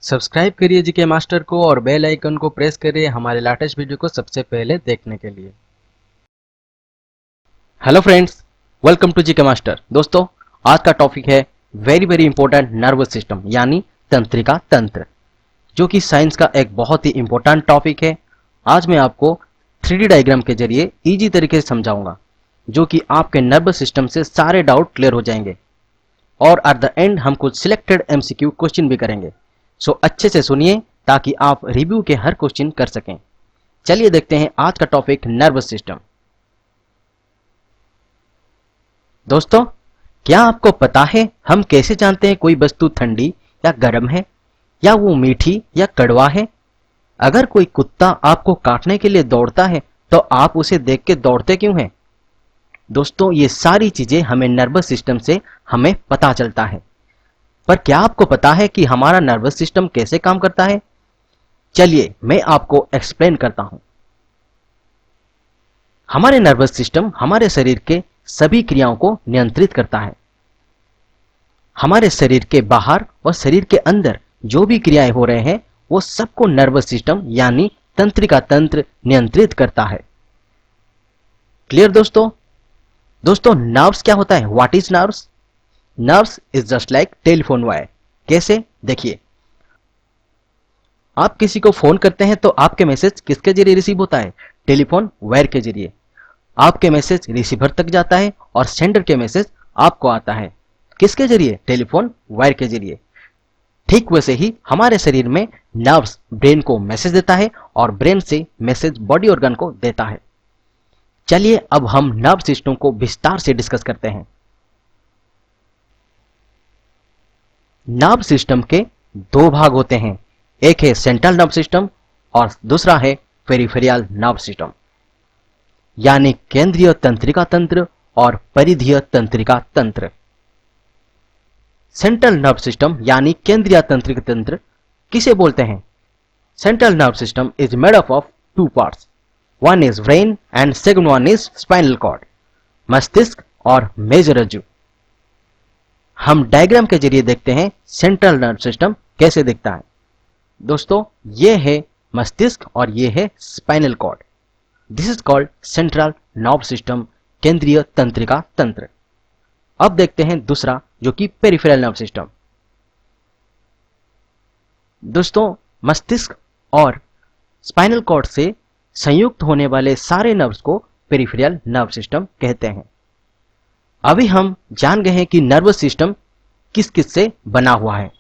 Subscribe करिए GK master को और बेल आइकन को प्रेस करिए हमारे लेटेस्ट वीडियो को सबसे पहले देखने के लिए। Hello friends, welcome to GK master. दोस्तों, आज का टॉपिक है वेरी इंपॉर्टेंट नर्वस सिस्टम यानी तंत्रिका तंत्र, जो कि साइंस का एक बहुत ही इंपॉर्टेंट टॉपिक है। आज मैं आपको 3D डायग्राम के जरिए इजी तरीके से समझाऊंगा, जो कि आपके नर्वस सिस्टम से सारे डाउट क्लियर हो जाएंगे। और एट द एंड हम कुछ सिलेक्टेड MCQ क्वेश्चन भी करेंगे। सो अच्छे से सुनिए ताकि आप रिव्यू के हर क्वेश्चन कर सकें। चलिए देखते हैं आज का टॉपिक नर्वस सिस्टम। दोस्तों, क्या आपको पता है हम कैसे जानते हैं कोई वस्तु ठंडी या गर्म है, या वो मीठी या कड़वा है? अगर कोई कुत्ता आपको काटने के लिए दौड़ता है तो आप उसे देख के दौड़ते क्यों हैं? दोस्तों, ये सारी चीजें हमें नर्वस सिस्टम से हमें पता चलता है। पर क्या आपको पता है कि हमारा नर्वस सिस्टम कैसे काम करता है? चलिए मैं आपको एक्सप्लेन करता हूं। हमारे नर्वस सिस्टम हमारे शरीर के सभी क्रियाओं को नियंत्रित करता है। हमारे शरीर के बाहर और शरीर के अंदर जो भी क्रियाएं हो रहे हैं वो सबको नर्वस सिस्टम यानी तंत्रिका तंत्र नियंत्रित करता है। क्लियर दोस्तों? दोस्तों, नर्व्स क्या होता है? What is nerves? Nerves is just like telephone wire. कैसे? देखिए, आप किसी को फोन करते हैं तो आपके मैसेज किसके जरिए रिसीव होता है? टेलीफोन वायर के जरिए। आपके मैसेज रिसीवर तक जाता है और सेंडर के मैसेज आपको आता है किसके जरिए? टेलीफोन वायर के जरिए। ठीक वैसे ही हमारे शरीर में नर्व्स ब्रेन को मैसेज देता है और ब्रेन से मैसेज बॉडी ऑर्गन को देता है। चलिए अब हम नर्व सिस्टम को विस्तार से डिस्कस करते हैं। नर्व सिस्टम के दो भाग होते हैं, एक है सेंट्रल नर्व सिस्टम और दूसरा है पेरिफेरल नर्व सिस्टम, यानी केंद्रीय तंत्रिका तंत्र और परिधीय तंत्रिका तंत्र। सेंट्रल नर्व सिस्टम यानी केंद्रीय तंत्रिका तंत्र किसे बोलते हैं? Central nerve system is made up of two parts, one is brain and second one is spinal cord, मस्तिष्क और मेजरज्जु। हम डायग्राम के जरिए देखते हैं सेंट्रल नर्व सिस्टम कैसे दिखता है। दोस्तों, ये है मस्तिष्क और ये है spinal cord. This is called central nerve system, केंद्रीय तंत्रिका तंत्र। अब देखते हैं दूसरा, जो कि पेरिफेरल नर्व सिस्टम। दोस्तों, मस्तिष्क और स्पाइनल कॉर्ड से संयुक्त होने वाले सारे नर्व्स को पेरिफेरल नर्व सिस्टम कहते हैं। अभी हम जान गए हैं कि नर्वस सिस्टम किस किस से बना हुआ है।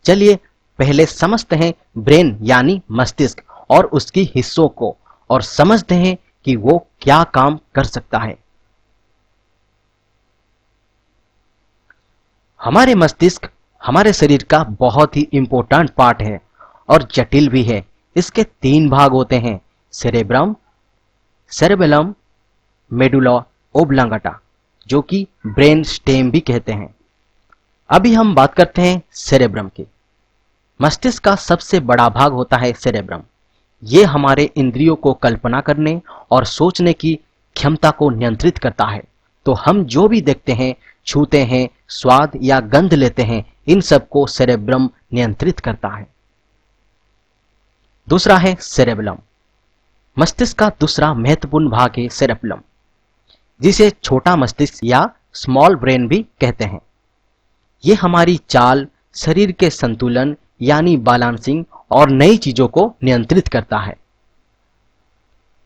चलिए पहले समझते हैं ब्रेन यानी मस्तिष्क और उसकी हिस्सों को, और समझते हैं कि वो क्या काम कर सकता है। हमारे मस्तिष्क हमारे शरीर का बहुत ही इंपॉर्टेंट पार्ट है और जटिल भी है। इसके तीन भाग होते हैं, सेरेब्रम, सेरेबेलम, मेडुला ओब्लांगाटा, जो कि ब्रेन स्टेम भी कहते हैं। अभी हम बात करते हैं सेरेब्रम की। मस्तिष्क का सबसे बड़ा भाग होता है सेरेब्रम। ये हमारे इंद्रियों को कल्पना करने और सोचने की क्षमता को नियंत्रित करता है। तो हम जो भी देखते हैं, छूते हैं, स्वाद या गंध लेते हैं, इन सब को सेरेब्रम नियंत्रित करता है। दूसरा है सेरेबेलम। मस्तिष्क का दूसरा महत्वपूर्ण भाग है सेरेबेलम, जिसे छोटा मस्तिष्क या स्मॉल ब्रेन भी कहते हैं। ये हमारी चाल, शरीर के संतुलन यानी बैलेंसिंग और नई चीजों को नियंत्रित करता है।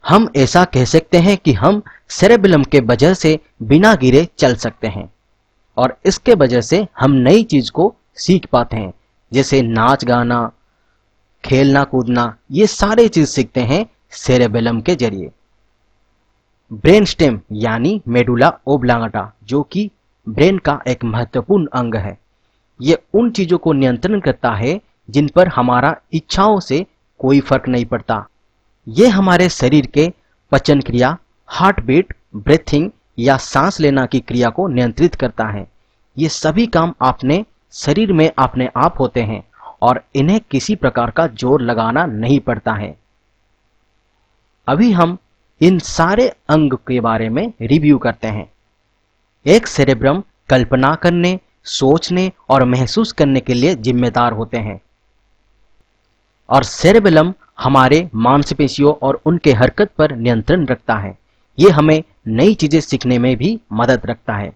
हम ऐसा कह सकते हैं कि हम सेरेबेलम के वजह से बिना गिरे चल सकते हैं और इसके वजह से हम नई चीज को सीख पाते हैं, जैसे नाच गाना, खेलना कूदना। ये सारे चीज सीखते हैं सेरेबेलम के जरिए। ब्रेन स्टेम यानी मेडुला ओब्लांगाटा, जो कि ब्रेन का एक महत्वपूर्ण अंग है, ये उन चीजों को नियंत्रण करता है जिन पर हमारा इच्छाओं से कोई फर्क नहीं पड़ता। ये हमारे शरीर के पचन क्रिया, हार्ट बीट, ब्रीथिंग या सांस लेना की क्रिया को नियंत्रित करता है। ये सभी काम अपने शरीर में अपने आप होते हैं और इन्हें किसी प्रकार का जोर लगाना नहीं पड़ता है। अभी हम इन सारे अंग के बारे में रिव्यू करते हैं। एक सेरेब्रम कल्पना करने, सोचने और महसूस करने के लिए जिम्मेदार होते हैं। और सेरेबेलम हमारे मांसपेशियों और उनके हरकत पर नियंत्रण रखता है। ये हमें नई चीजें सीखने में भी मदद रखता है।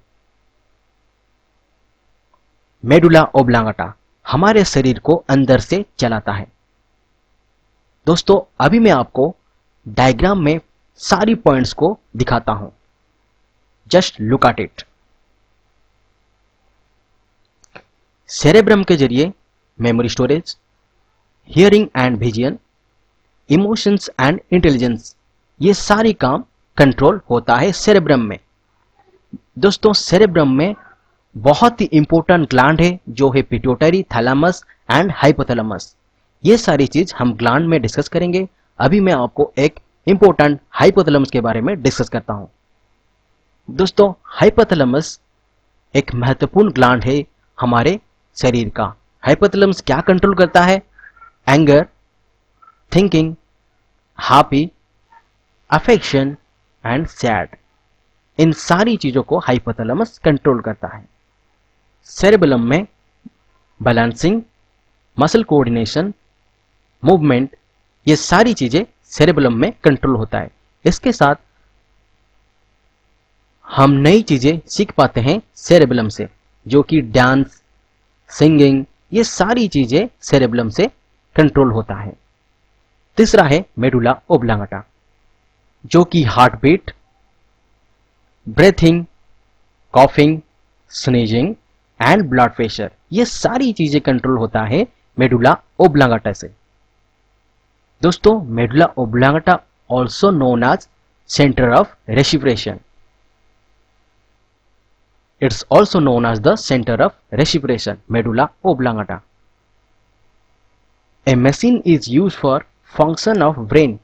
मेडुला ओब्लांगेटा हमारे शरीर को अंदर से चलाता है। दोस्तों अभी मैं आपको डायग्राम में सारी पॉइंट्स को दिखाता हूं। Just look at it. Cerebrum के जरिए memory storage, hearing and vision, emotions and intelligence, ये सारी काम कंट्रोल होता है सेरेब्रम में। दोस्तों सेरेब्रम में बहुत ही इंपॉर्टेंट ग्लैंड है जो है पिट्यूटरी, थैलेमस एंड हाइपोथैलेमस। ये सारी चीज हम ग्लैंड में डिस्कस करेंगे। अभी मैं आपको एक इंपॉर्टेंट हाइपोथैलेमस के बारे में डिस्कस करता हूं। दोस्तों हाइपोथैलेमस एक महत्वपूर्ण ग्लैंड है हमारे शरीर का। हाइपोथैलेमस क्या कंट्रोल करता है? Anger, thinking, happy, affection and sad, इन सारी चीजों को हाइपोथैलेमस कंट्रोल करता है। सेरेबेलम में बैलेंसिंग, मसल कोऑर्डिनेशन, मूवमेंट, ये सारी चीजें सेरेबेलम में कंट्रोल होता है। इसके साथ हम नई चीजें सीख पाते हैं सेरेबेलम से, जो कि डांस, सिंगिंग, ये सारी चीजें सेरेबेलम से कंट्रोल होता है। तीसरा है मेडुला ओब्लांगेटा, जो कि heart beat, breathing, coughing, sneezing and blood pressure, ये सारी चीजें कंट्रोल होता है मेडुला ओब्लांगेटा से। दोस्तों medulla oblongata also known as centre of respiration. It's also known as the center of respiration, medulla oblongata. A machine is used for function of brain.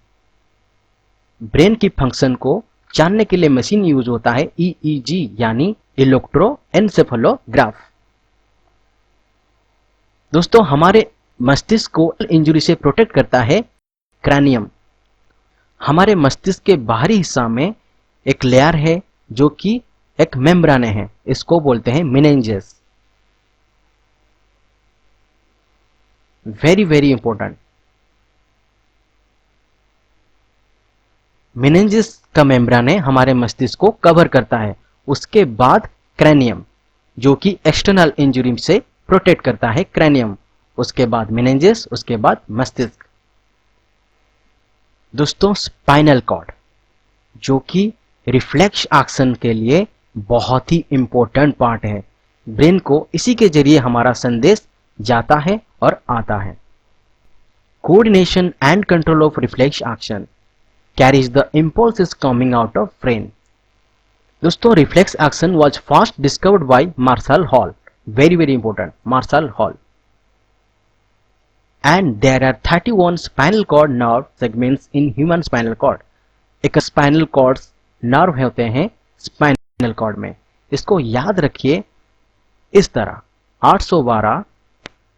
Brain की function को जानने के लिए machine use होता है EEG यानी इलेक्ट्रोएन्सेफेलोग्राफ। दोस्तों हमारे मस्तिष्क को इंजरी से प्रोटेक्ट करता है क्रैनियम। हमारे मस्तिष्क के बाहरी हिस्सा में एक लेयर है जो कि एक मेम्ब्रेन है, इसको बोलते हैं meninges. Very very important. Meninges का मेम्ब्रेन हमारे मस्तिष्क को कवर करता है। उसके बाद क्रैनियम, जो कि एक्सटर्नल इंजरी से प्रोटेक्ट करता है क्रैनियम। उसके बाद मेनिंजेस, उसके बाद मस्तिष्क। दोस्तों स्पाइनल कॉर्ड, जो कि रिफ्लेक्स एक्शन के लिए बहुत ही इंपॉर्टेंट पार्ट है। ब्रेन को इसी के जरिए हमारा संदेश जाता है और आता है। Coordination and control of reflex action carries the impulses coming out of brain. दोस्तों reflex action was first discovered by Marshall Hall. Very very important, Marshall Hall. And there are 31 spinal cord nerve segments in human spinal cord. एक spinal cord nerve होते हैं spinal cord में। इसको याद रखिए इस तरह 812,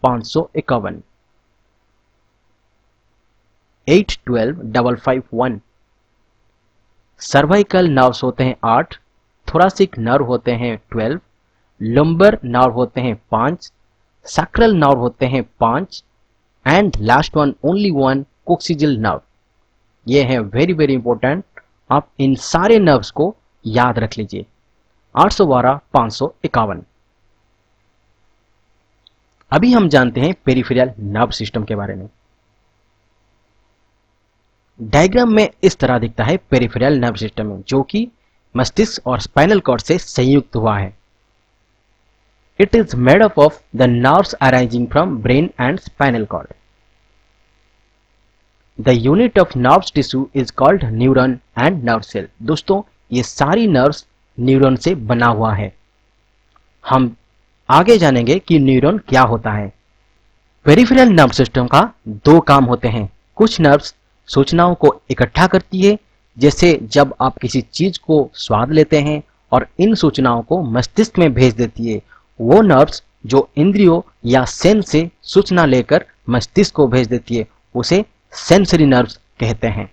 551, 812, 551। सर्वाइकल नर्व्स होते हैं 8, थोरासिक नर्व होते हैं 12, लंबर नर्व होते हैं 5, सैक्रल नर्व होते हैं 5 and last one only one coccygeal nerve. ये है वेरी वेरी इंपॉर्टेंट। आप इन सारे नर्व्स को याद रख लीजिए। 812, 551। अभी हम जानते हैं पेरिफेरल नर्व सिस्टम के बारे में। डायग्राम में इस तरह दिखता है पेरिफेरल नर्व सिस्टम, जो कि मस्तिष्क और स्पाइनल कॉर्ड से संयुक्त हुआ है। It is made up of the nerves arising from brain and spinal cord. The unit of nerve tissue is called neuron and nerve cell. दोस्तों ये सारी नर्व्स न्यूरॉन से बना हुआ है। हम आगे जानेंगे कि न्यूरॉन क्या होता है। पेरिफेरल नर्व सिस्टम का 2 काम होते हैं। कुछ नर्व्स सूचनाओं को इकट्ठा करती है, जैसे जब आप किसी चीज को स्वाद लेते हैं और इन सूचनाओं को मस्तिष्क में भेज देती है। वो नर्व्स जो इंद्रियों या सेंस से सूचना लेकर मस्तिष्क को भेज देती है, उसे सेंसरी नर्व्स कहते हैं।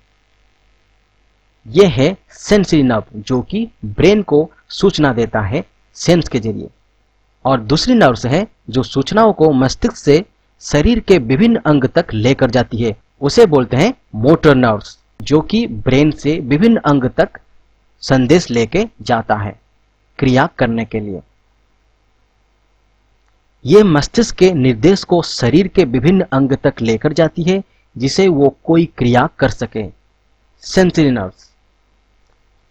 यह है सेंसरी नर्व, जो कि ब्रेन को सूचना देता है सेंस के जरिए। और दूसरी नर्व्स है जो सूचनाओं को मस्तिष्क से शरीर के विभिन्न अंग तक लेकर जाती है, उसे बोलते हैं मोटर नर्व्स, जो कि ब्रेन से विभिन्न अंग तक संदेश लेके जाता है क्रिया करने के लिए। ये मस्तिष्क के निर्देश को शरीर के विभिन्न अंग तक लेकर जाती है जिसे वो कोई क्रिया कर सके। Sensory nerves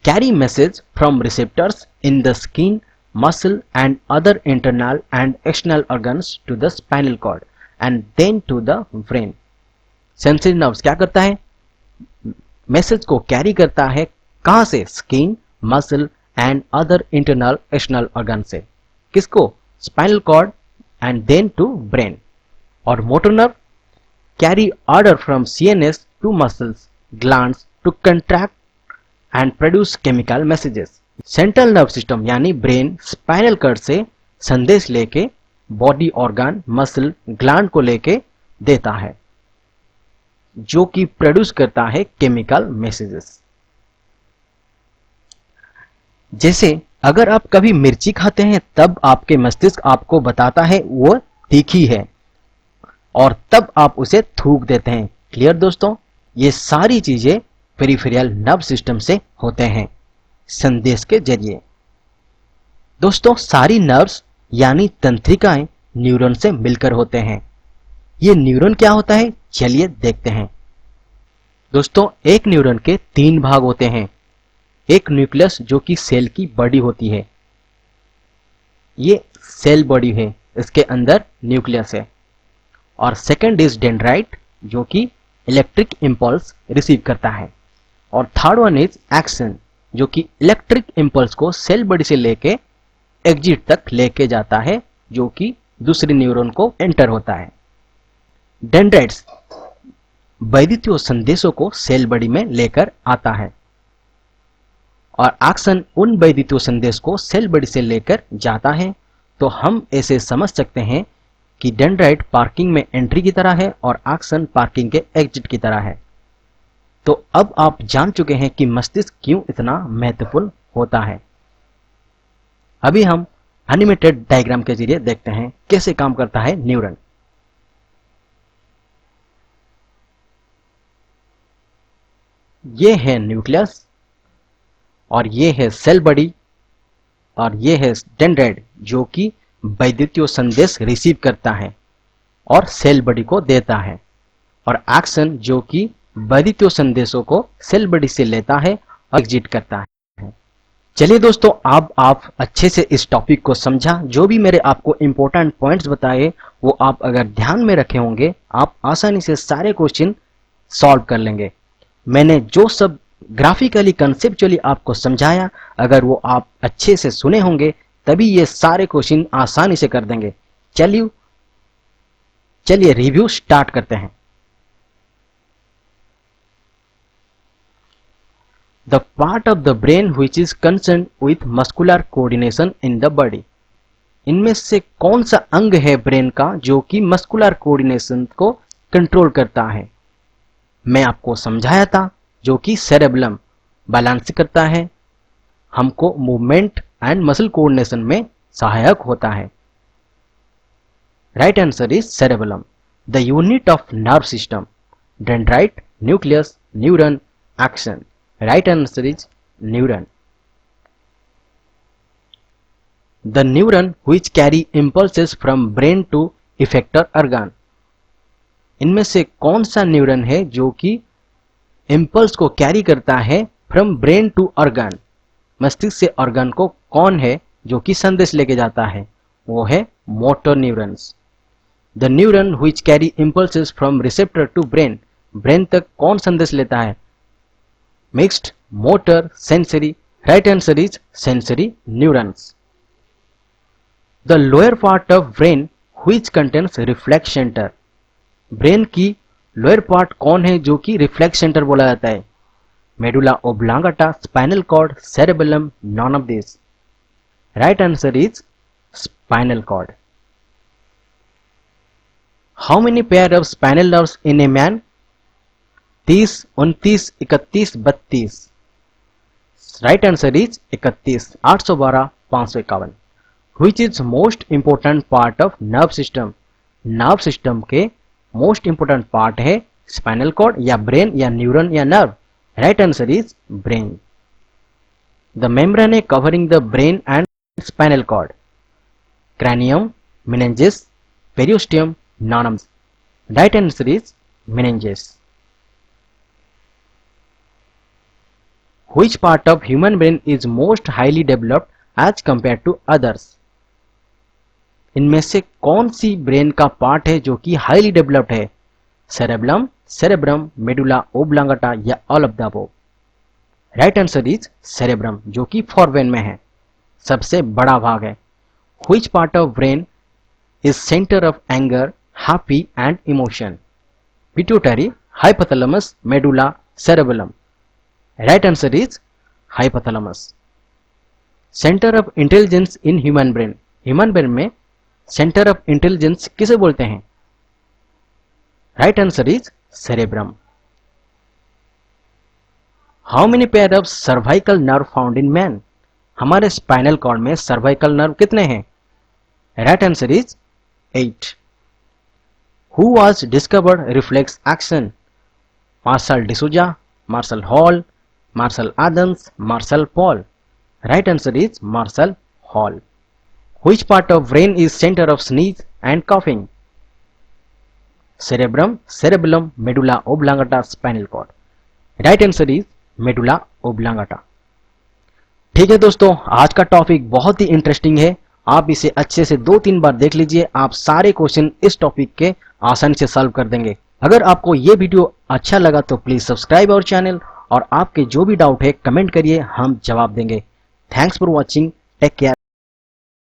carry message from receptors in the skin, muscle and other internal and external organs to the spinal cord and then to the brain. Sensory nerves क्या करता है? मैसेज को कैरी करता है कहां से? Skin, muscle and other internal external organ से। किसको? Spinal cord and then to brain. और motor nerve carry order from CNS to muscles glands to contract and produce chemical messages. Central nerve system यानी brain spinal cord से संदेश लेके body organ, muscle, gland को लेके देता है, जो कि प्रोड्यूस करता है केमिकल मैसेजेस। जैसे अगर आप कभी मिर्ची खाते हैं तब आपके मस्तिष्क आपको बताता है वो तीखी है और तब आप उसे थूक देते हैं। क्लियर दोस्तों? ये सारी चीजें पेरिफेरल नर्व सिस्टम से होते हैं संदेश के जरिए। दोस्तों, सारी नर्व्स यानी तंत्रिकाएं न्यूरॉन से मिलकर होते हैं। ये न्यूरॉन क्या होता है, चलिए देखते हैं। दोस्तों, एक न्यूरॉन के 3 भाग होते हैं। एक न्यूक्लियस जो कि सेल की बॉडी होती है, ये सेल बॉडी है, इसके अंदर न्यूक्लियस है। और सेकंड इज डेंड्राइट जो कि इलेक्ट्रिक इंपल्स रिसीव करता है। और थर्ड वन इज एक्सन जो कि इलेक्ट्रिक इंपल्स को सेल बॉडी से लेके एग्जिट तक लेके जाता है, जो कि दूसरे न्यूरॉन को एंटर होता है। डेंड्राइट्स वैद्युतीय संदेशों को सेल बॉडी में लेकर आता है और एक्सन उन वैद्युतीय संदेश को सेल बॉडी से लेकर जाता है। तो हम ऐसे समझ सकते हैं कि डेंड्राइट पार्किंग में एंट्री की तरह है और एक्सन पार्किंग के एग्जिट की तरह है। तो अब आप जान चुके हैं कि मस्तिष्क क्यों इतना महत्वपूर्ण होता है। अभी हम एनिमेटेड डायग्राम के जरिए देखते हैं कैसे काम करता है न्यूरॉन। ये है न्यूक्लियस और ये है सेल बॉडी और ये है डेंड्राइट जो कि वैद्युतीय संदेश रिसीव करता है और सेल बॉडी को देता है, और एक्सन जो कि वैद्युतीय संदेशों को सेल बॉडी से लेता है और एग्जिट करता है। चलिए दोस्तों, अब आप अच्छे से इस टॉपिक को समझा। जो भी मेरे आपको इंपॉर्टेंट पॉइंट्स बताए वो आप अगर ध्यान में रखे होंगे, आप आसानी से सारे क्वेश्चन सॉल्व कर लेंगे। मैंने जो सब ग्राफिकली कंसेप्चुअली आपको समझाया, अगर वो आप अच्छे से सुने होंगे तभी ये सारे क्वेश्चन आसानी से कर देंगे। चलिए रिव्यू स्टार्ट करते हैं। The part of the brain which is concerned with muscular coordination in the body. इनमें से कौन सा अंग है ब्रेन का जो कि मस्कुलर कोऑर्डिनेशन को कंट्रोल करता है? मैं आपको समझाया था, जो कि सेरेबलम बैलेंस करता है, हमको मूवमेंट एंड मसल कोऑर्डिनेशन में सहायक होता है। Right answer is cerebellum, the unit of nerve system. Dendrite, nucleus, neuron, action. Right answer is neuron. The neuron which carry impulses from brain to effector organ. इनमें से कौन सा neuron है जो कि इम्पल्स को कैरी करता है फ्रॉम ब्रेन टू ऑर्गन? मस्तिष्क से ऑर्गन को कौन है जो कि संदेश लेके जाता है? वो है motor neurons. The neuron which carry impulses from receptor to brain. Brain तक कौन संदेश लेता है? Mixed, motor, sensory. Right answer is sensory neurons. The lower part of brain which contains reflex center. Brain की लोअर पार्ट कौन है जो कि रिफ्लेक्स सेंटर बोला जाता है? Medulla oblongata, spinal cord, cerebellum, none of this. Right answer is spinal cord. How many pair of spinal nerves in a man? 30, 29, 31, 32। Right answer is 31, 812, 551। Which is most important part of nerve system? Nerve system के most important part है spinal cord या brain या neuron या nerve? Right answer is brain. The membrane covering the brain and spinal cord, cranium, meninges, periosteum, nanum. Right answer is meninges. Which part of human brain is most highly developed as compared to others? इनमें से कौन सी brain का part है जो कि highly developed है? Cerebellum, cerebrum, medulla ओब्लांगटा या all of the above? Right answer is cerebrum, जो कि फोरब्रेन में है, सबसे बड़ा भाग है। Which part of brain is center of anger, happy and emotion? Pituitary, hypothalamus, medulla, cerebellum. Right answer is hypothalamus. Center of intelligence in human brain. Human brain में center of intelligence किसे बोलते हैं? Right answer is cerebrum. How many pair of cervical nerve found in man? हमारे spinal cord में cervical nerve कितने हैं? Right answer is 8। Who was discovered reflex action? Marshall D'Souza, Marshall Hall, Marshall Adams, Marshall Paul? Right answer is Marshall Hall. Which part of brain is centre of sneeze and coughing? Cerebrum, cerebellum, medulla oblongata, spinal cord? Right answer is medulla oblongata. ठीक है दोस्तों, आज का topic बहुत ही interesting है, आप इसे अच्छे से 2-3 बार देख लीजिए, आप सारे क्वेश्चन इस टॉपिक के आसानी से सॉल्व कर देंगे। अगर आपको ये वीडियो अच्छा लगा तो प्लीज सब्सक्राइब आवर चैनल, और आपके जो भी डाउट है कमेंट करिए, हम जवाब देंगे। Thanks for watching, take care.